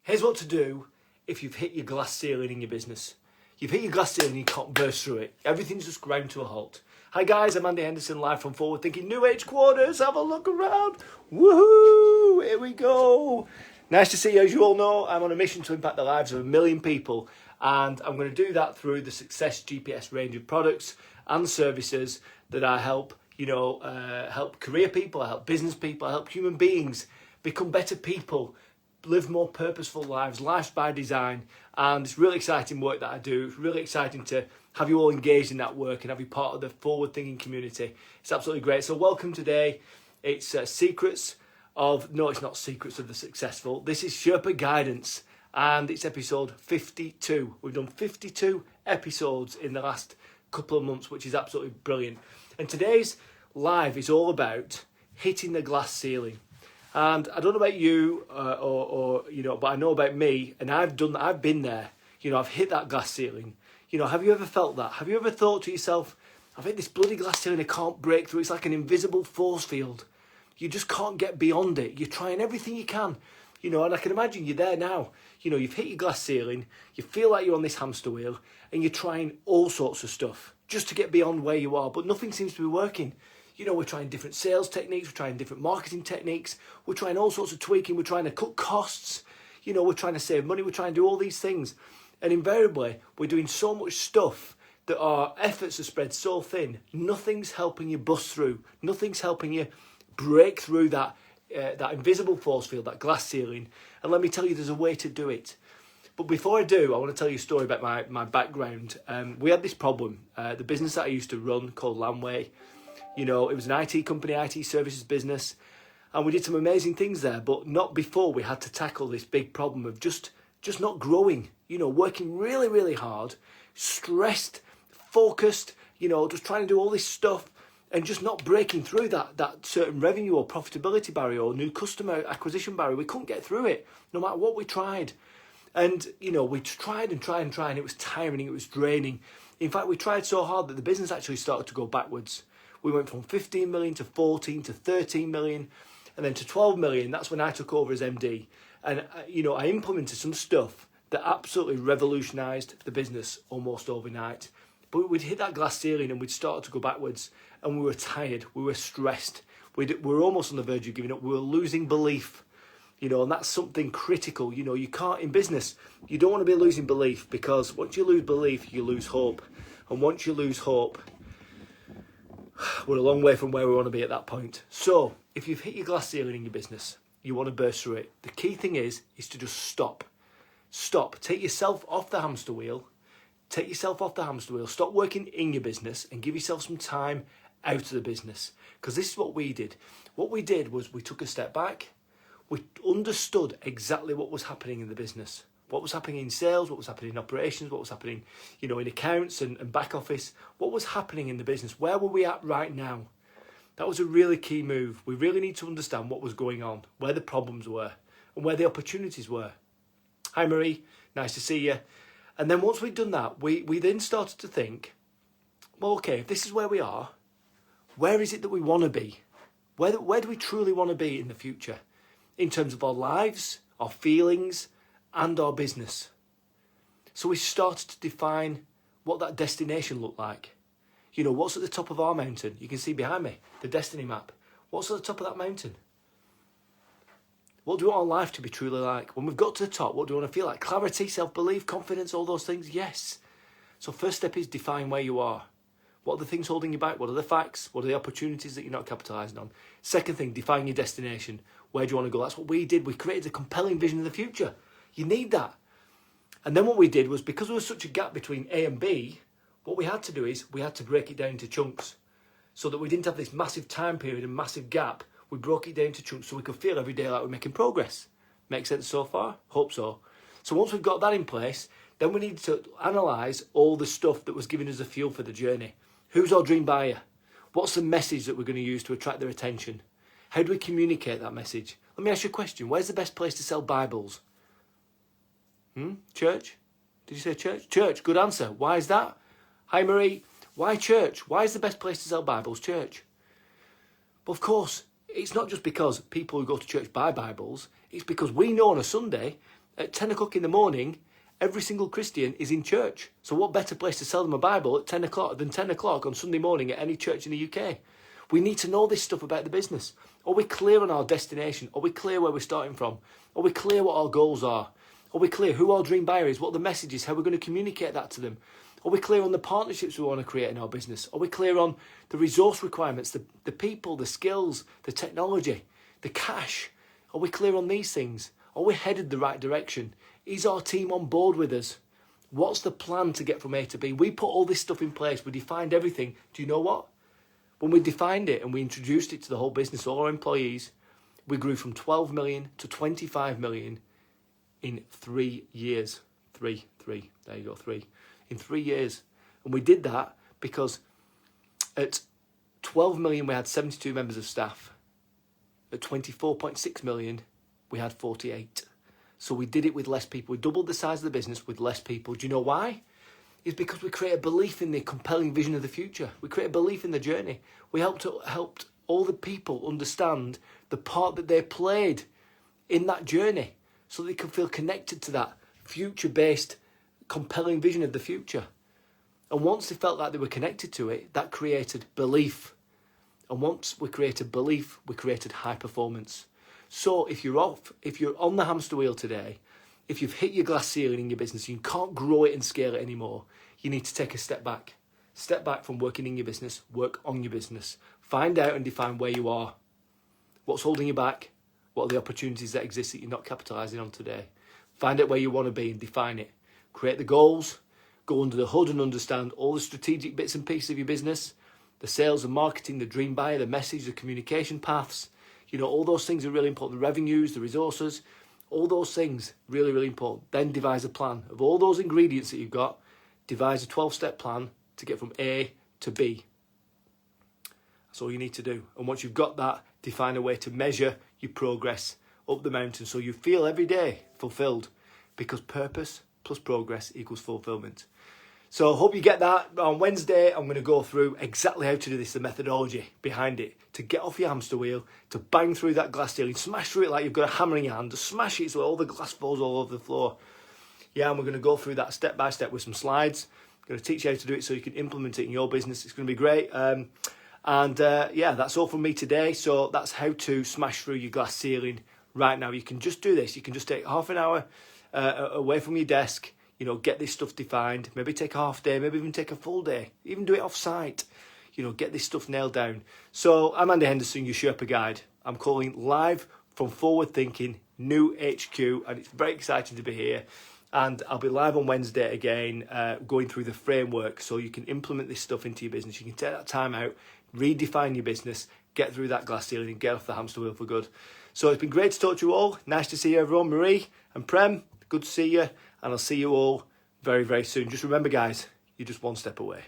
Here's what to do if you've hit your glass ceiling in your business. You've hit your glass ceiling and you can't burst through it. Everything's just ground to a halt. Hi guys, I'm Andy Henderson, live from Forward Thinking New Age Quarters. Have a look around. Woohoo! Here we go. Nice to see you. As you all know, I'm on a mission to impact the lives of 1 million people. And I'm going to do that through the Success GPS range of products and services that I help, help career people, I help business people, I help human beings become better people, live more purposeful lives, lives by design. And it's really exciting work that I do. It's really exciting to have you all engaged in that work and have you part of the forward thinking community. It's absolutely great. So welcome today. It's it's not Secrets of the Successful. This is Sherpa Guidance and it's episode 52. We've done 52 episodes in the last couple of months, which is absolutely brilliant. And today's live is all about hitting the glass ceiling. And I don't know about you, but I know about me, and I've been there. I've hit that glass ceiling. Have you ever felt that? Have you ever thought to yourself, I've hit this bloody glass ceiling I can't break through. It's like an invisible force field. You just can't get beyond it. You're trying everything you can. And I can imagine you're there now. You've hit your glass ceiling, you feel like you're on this hamster wheel, and you're trying all sorts of stuff just to get beyond where you are, but nothing seems to be working. We're trying different sales techniques, we're trying different marketing techniques, we're trying all sorts of tweaking, we're trying to cut costs, we're trying to save money, we're trying to do all these things. And invariably, we're doing so much stuff that our efforts are spread so thin, nothing's helping you bust through, nothing's helping you break through that invisible force field, that glass ceiling. And let me tell you, there's a way to do it. But before I do, I want to tell you a story about my background. We had this problem, the business that I used to run called Landway. It was an IT company, IT services business, and we did some amazing things there, but not before we had to tackle this big problem of just not growing, working really, really hard, stressed, focused, just trying to do all this stuff and just not breaking through that certain revenue or profitability barrier or new customer acquisition barrier. We couldn't get through it, no matter what we tried. And, we tried and tried and tried, and it was tiring, it was draining. In fact, we tried so hard that the business actually started to go backwards. We went from 15 million to 14 to 13 million and then to 12 million. That's when I took over as MD. And, I implemented some stuff that absolutely revolutionised the business almost overnight. But we'd hit that glass ceiling and we'd started to go backwards and we were tired, we were stressed. We were almost on the verge of giving up. We were losing belief, and that's something critical. You can't, in business, you don't want to be losing belief because once you lose belief, you lose hope. And once you lose hope, we're a long way from where we want to be at that point. So if you've hit your glass ceiling in your business, you want to burst through it. The key thing is to just stop. Stop. Take yourself off the hamster wheel. Take yourself off the hamster wheel. Stop working in your business and give yourself some time out of the business. Because this is what we did. What we did was we took a step back. We understood exactly what was happening in the business. What was happening in sales, what was happening in operations, what was happening, in accounts and back office. What was happening in the business? Where were we at right now? That was a really key move. We really need to understand what was going on, where the problems were, and where the opportunities were. Hi Marie, nice to see you. And then once we'd done that, we then started to think, well, okay, if this is where we are, where is it that we want to be? Where do we truly want to be in the future? In terms of our lives, our feelings, and our business. So we started to define what that destination looked like. What's at the top of our mountain? You can see behind me, the destiny map. What's at the top of that mountain? What do we want our life to be truly like? When we've got to the top, what do we want to feel like? Clarity, self-belief, confidence, all those things? Yes. So first step is define where you are. What are the things holding you back? What are the facts? What are the opportunities that you're not capitalising on? Second thing, define your destination. Where do you want to go? That's what we did. We created a compelling vision of the future. You need that. And then what we did was, because there was such a gap between A and B, what we had to do is we had to break it down into chunks so that we didn't have this massive time period and massive gap. We broke it down into chunks so we could feel every day like we're making progress. Make sense so far? Hope so. So once we've got that in place, then we need to analyse all the stuff that was giving us the fuel for the journey. Who's our dream buyer? What's the message that we're going to use to attract their attention? How do we communicate that message? Let me ask you a question. Where's the best place to sell Bibles? Church? Did you say church? Church, good answer. Why is that? Hi Marie. Why church? Why is the best place to sell Bibles church? Well, of course, it's not just because people who go to church buy Bibles. It's because we know on a Sunday At 10 o'clock in the morning, every single Christian is in church. So what better place to sell them a Bible at 10 o'clock than 10 o'clock on Sunday morning at any church in the UK? We need to know this stuff about the business. Are we clear on our destination? Are we clear where we're starting from? Are we clear what our goals are? Are we clear who our dream buyer is, what the message is, how we're going to communicate that to them? Are we clear on the partnerships we want to create in our business? Are we clear on the resource requirements, the people, the skills, the technology, the cash? Are we clear on these things? Are we headed the right direction? Is our team on board with us? What's the plan to get from A to B? We put all this stuff in place. We defined everything. Do you know what? When we defined it and we introduced it to the whole business, all our employees, we grew from 12 million to 25 million in 3 years. Three. There you go, 3. In 3 years. And we did that because at 12 million, we had 72 members of staff. At 24.6 million, we had 48. So we did it with less people. We doubled the size of the business with less people. Do you know why? It's because we create a belief in the compelling vision of the future. We create a belief in the journey. We helped all the people understand the part that they played in that journey so they can feel connected to that future-based compelling vision of the future. And once they felt like they were connected to it, that created belief. And once we created belief, we created high performance. So if you're on the hamster wheel today, if you've hit your glass ceiling in your business, you can't grow it and scale it anymore, you need to take a step back. Step back from working in your business, work on your business. Find out and define where you are. What's holding you back? What are the opportunities that exist that you're not capitalising on today? Find out where you want to be and define it. Create the goals, go under the hood and understand all the strategic bits and pieces of your business, the sales and marketing, the dream buyer, the message, the communication paths. You know, all those things are really important. The revenues, the resources, all those things, really, really important. Then devise a plan. Of all those ingredients that you've got, devise a 12-step plan to get from A to B. That's all you need to do. And once you've got that, define a way to measure your progress up the mountain so you feel every day fulfilled, because purpose plus progress equals fulfillment. So I hope you get that. On Wednesday, I'm going to go through exactly how to do this, the methodology behind it, to get off your hamster wheel, to bang through that glass ceiling, smash through it like you've got a hammer in your hand, to smash it so all the glass falls all over the floor. Yeah, and we're going to go through that step by step with some slides. I'm going to teach you how to do it so you can implement it in your business. It's going to be great. Yeah, that's all from me today. So that's how to smash through your glass ceiling right now. You can just do this. You can just take half an hour away from your desk, you know, get this stuff defined, maybe take a half day, maybe even take a full day, even do it off site, you know, get this stuff nailed down. So I'm Andy Henderson, your Sherpa guide. I'm calling live from Forward Thinking New HQ, and it's very exciting to be here. And I'll be live on Wednesday again, going through the framework so you can implement this stuff into your business. You can take that time out, redefine your business, get through that glass ceiling and get off the hamster wheel for good. So it's been great to talk to you all. Nice to see you everyone. Marie and Prem, good to see you. And I'll see you all very, very soon. Just remember, guys, you're just one step away.